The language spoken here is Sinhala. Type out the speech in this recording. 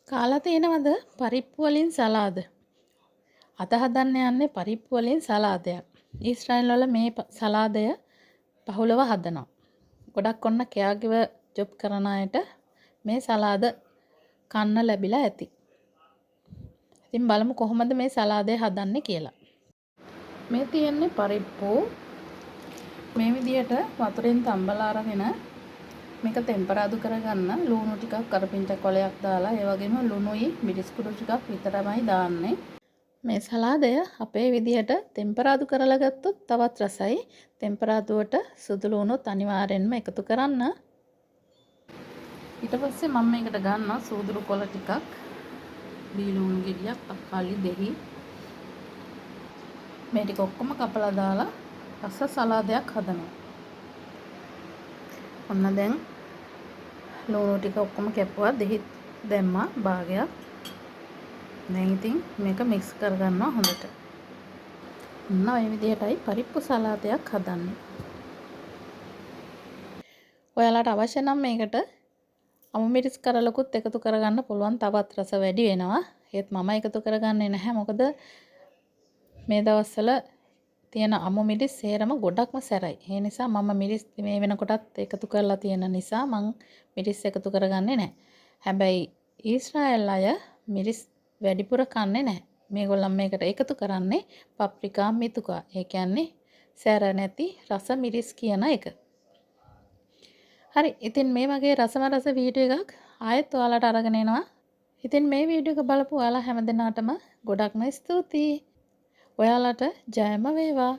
කාලා තියෙනවද පරිප්පු වලින් සලාද? අද හදන්න යන්නේ පරිප්පු වලින් සලාදයක්. ඊශ්‍රායල් වල මේ සලාදය බහුලව හදනවා. ගොඩක් ඔන්න කෙයාගිව ජොබ් කරන අයට මේ සලාද කන්න ලැබිලා ඇති. ඉතින් බලමු කොහොමද මේ සලාදය හදන්නේ කියලා. මේ තියෙන්නේ පරිප්පු. මේ විදියට වතුරෙන් තම්බලා අරගෙන මේක ටෙම්පරාදු කරගන්න ලුණු ටිකක් කරපිංචා කොලයක් දාලා ඒ වගේම ලුණුයි මිරිස් කුඩු ටිකක් විතරමයි දාන්නේ. මේ සලාදය අපේ විදියට ටෙම්පරාදු කරලා ගත්තොත් තවත් රසයි. ටෙම්පරාදුවට සුදු ලුණුත් අනිවාර්යෙන්ම එකතු කරන්න. ඊට පස්සේ මම මේකට ගන්නවා සූදුරු කොළ ටිකක්, බීලුණු ගෙඩියක්, තක්කාලි දෙහි. මේ ටික ඔක්කොම කපලා දාලා රස සලාදයක් හදනවා. ඔන්න දැන් ලුණු ටික ඔක්කොම කැපුවා, දෙහි දැම්මා භාගයක්. දැන් ඉතින් මේක මික්ස් කරගන්නවා හොඳට. ඔන්න ඔය විදිහටයි පරිප්පු සලාදයක් හදන්නේ. ඔයාලට අවශ්‍ය නම් මේකට අමු මිරිස් කරලකුත් එකතු කරගන්න පුළුවන්, තවත් රස වැඩි වෙනවා. ඒත් මම එකතු කරගන්නේ නැහැ. මොකද මේ දවස්වල තියෙන අමු මිරිස් සේරම ගොඩක්ම සැරයි. ඒ නිසා මම මිරිස් මේ වෙනකොටත් එකතු කරලා තියෙන නිසා මං මිරිස් එකතු කරගන්නේ නැහැ. හැබැයි ඊශ්‍රායල් අය මිරිස් වැඩිපුර කන්නේ නැහැ. මේගොල්ලන් මේකට එකතු කරන්නේ පප්‍රිකා මිතුකා. ඒ කියන්නේ සැර නැති රස මිරිස් කියන එක. හරි. ඉතින් මේ වගේ රසම රස වීඩියෝ එකක් ආයෙත් ඔයාලට අරගෙන එනවා. ඉතින් මේ වීඩියෝ එක බලපු ඔයාලා හැමදෙනාටම ගොඩක්ම ස්තුතියි. ඔයාලට ජයම වේවා.